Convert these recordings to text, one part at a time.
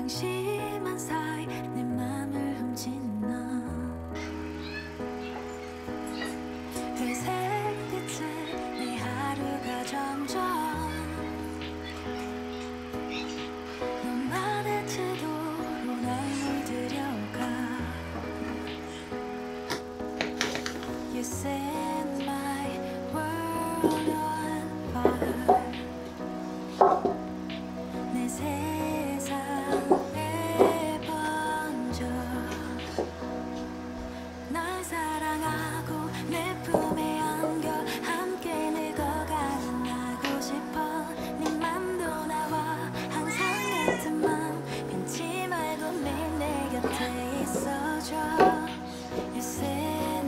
방심한 사이 내 맘을 훔친 너 회색 빛에 내 하루가 점점 너만의 태도로 날 물들여가 You set my world on fire 내 세상에 번져 날 사랑하고 내 품에 안겨 함께 늙어가는 나고 싶어 네 맘도 나와 항상 같은 맘 변치 말고 매일 내 곁에 있어줘 You set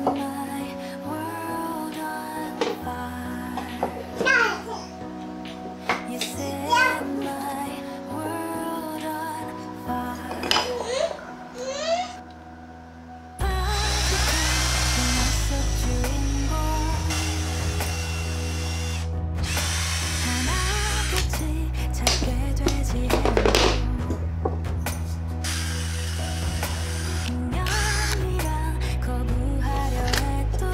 my world on fire You set my world on fire 영화 속 주인공 하나같이 찾게 되지 운명이란 거부하려 해도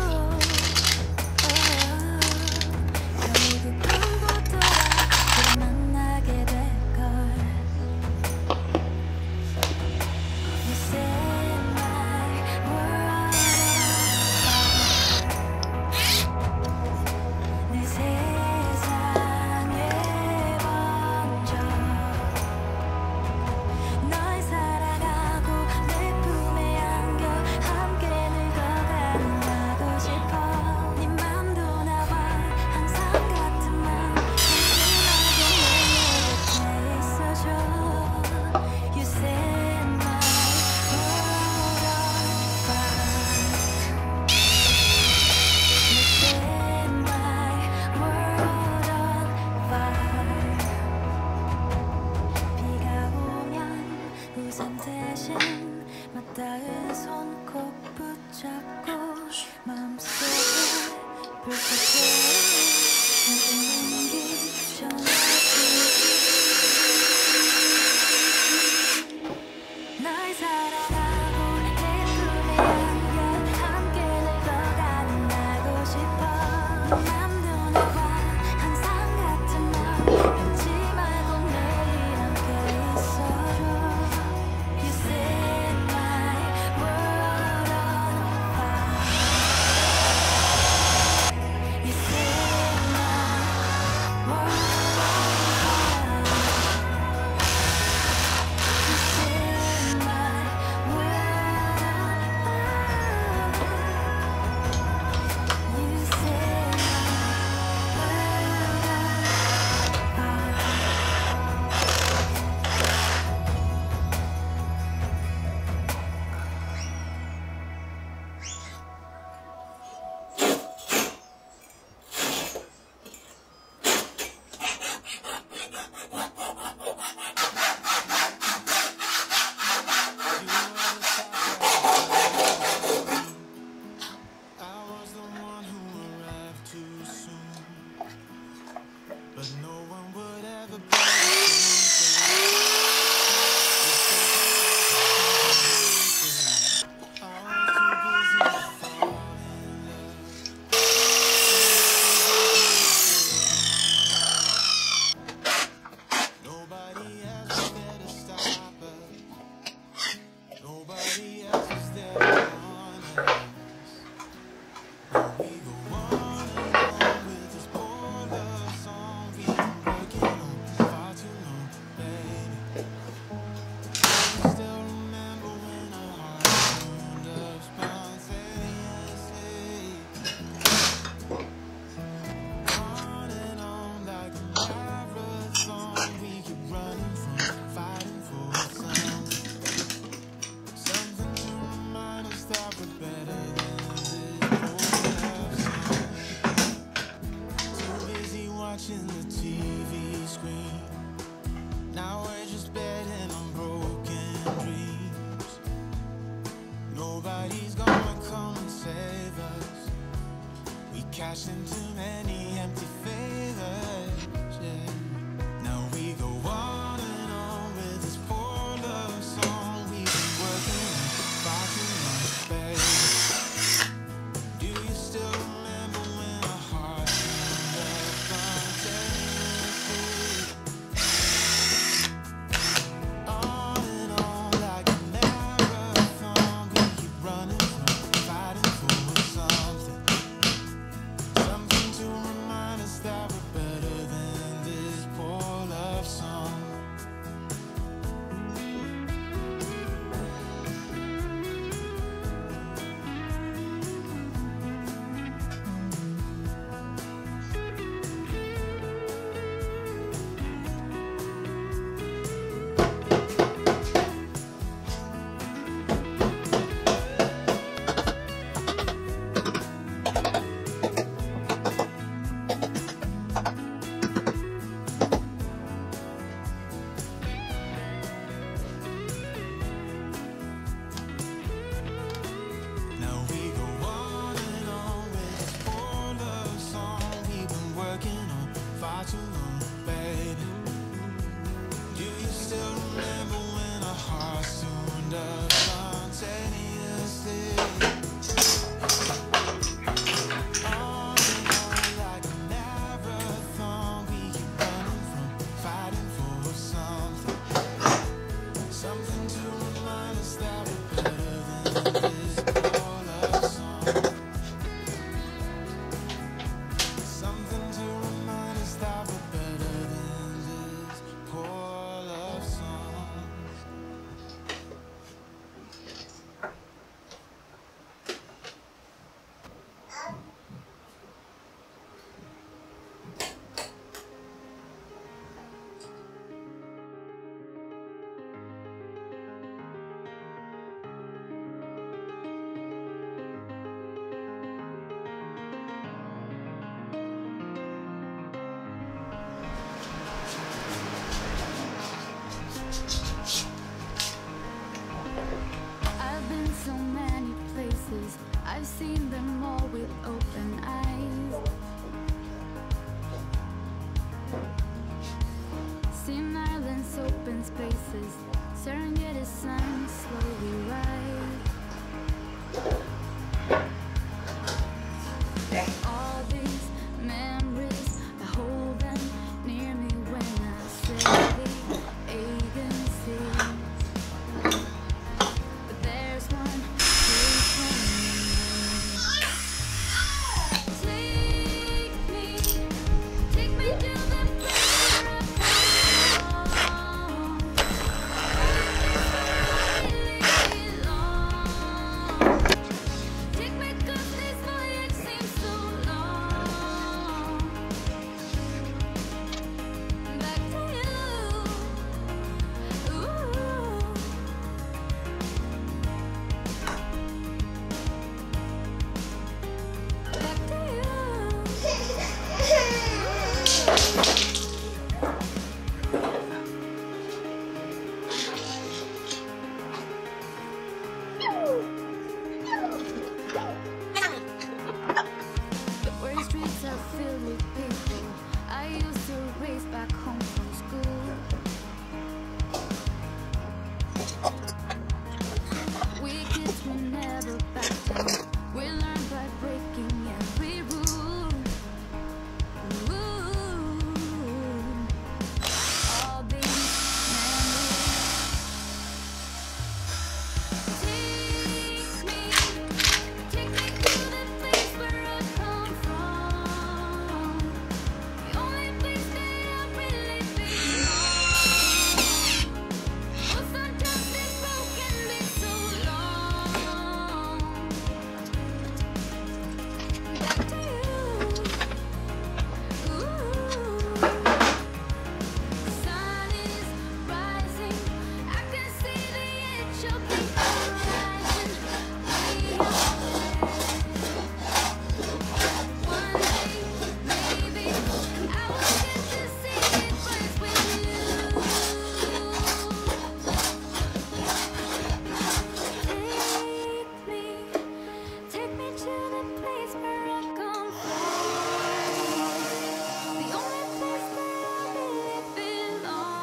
결국 돌고 돌아 또 만나게 될걸 You set my world 내 세상에 번져 널 사랑하고 내 품에 안겨 함께 늙어가는 나고 싶어 네 맘도 나와 항상 같은 맘 변치 말고 내 곁에 있어줘 You set my world on fire You set my world on fire 비가 오면 우산 대신 맞닿은 손 꼭 붙잡고 마음속에 불꽃에 온기 전해주지 날 사랑하고 내 품에 안겨 함께 늙어가는 나고 싶어 네 맘도 나와 항상 같은 맘 변치 말고 매일 함께 있어줘 You set my world on fire You set endless open spaces, Serengeti sun slowly rise. All these memories, I hold them near me when I say the agency. But there's one place for me. Take me to the place where I belong. Take me 'cause this voyage seems so long. Back to you. Ooh. Back to you. The worst streets are filled with people I used to race back home from school. We kids will never back down. We learn by breaking every rule. All these memories. Take me to the place where I come from. The only place that I really belong. Oh, sometimes this road can be so long. Back to you. Ooh. Sun is rising. I can see the edge of the horizon. One day, maybe, I will get to see it first with you. Take me to the place where I come from. The only place that I really belong.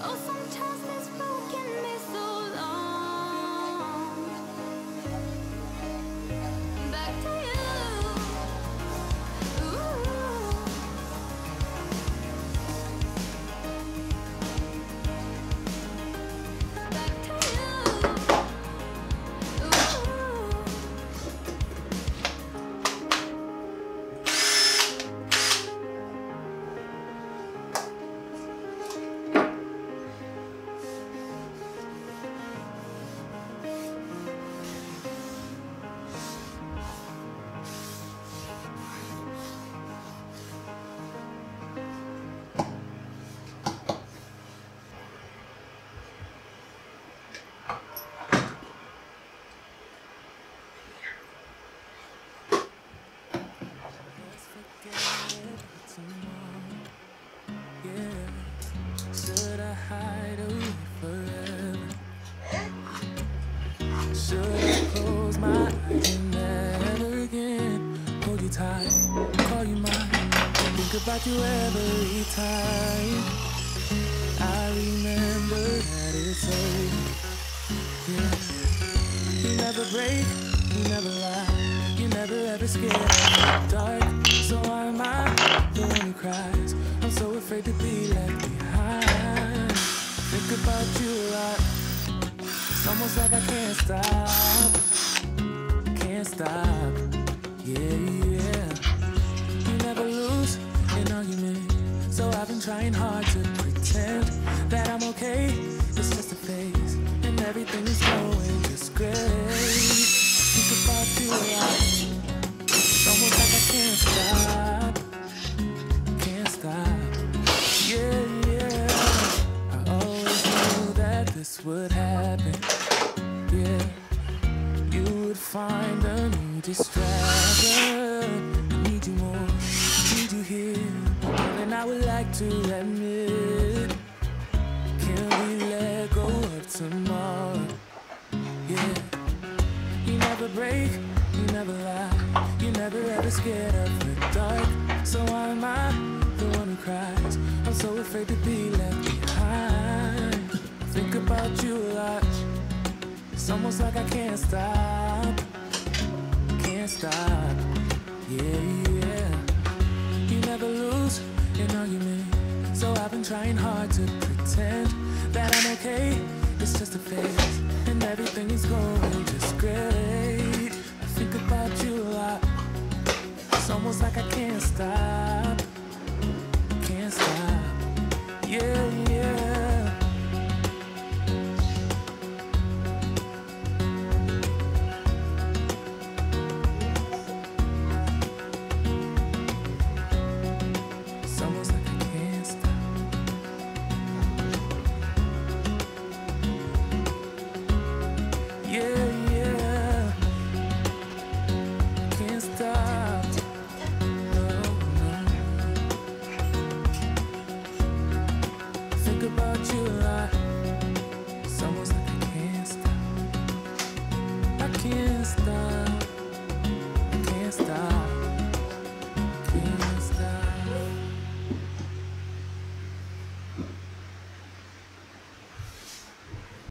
Oh, sometimes this road can be so long. Back to you. Ooh. Back to you. Ooh. Should I hide away forever? Should I close my eyes and never again hold you tight, call you mine, think about you every time? I remember that it's over. Yeah. You never break, you never lie, you never ever scared of the dark. So why am I the one who cries? I'm so afraid to be left behind. Think about you a lot. It's almost like I can't stop. Can't stop. Yeah, yeah. You never lose an argument. So I've been trying hard to pretend that I'm okay. It's just a phase, and everything is going just great. Think about you a lot. It's almost like I can't stop. Can't stop. Yeah, yeah. I always knew that this would happen. Yeah. You would find a new distraction. I need you more, need you here, more than I would like to admit. Can we let go of tomorrow? Yeah. You never break, you never lie, you never ever scared of the dark. So why am I the one who cries? I'm so afraid afraid to be left behind. I think about you a lot. It's almost like I can't stop. Can't stop. Yeah. You never lose an argument, so I've been trying hard to pretend that I'm okay. It's just a phase, and everything is going just great. I think about you a lot. It's almost like I can't stop. Can't stop. Yeah.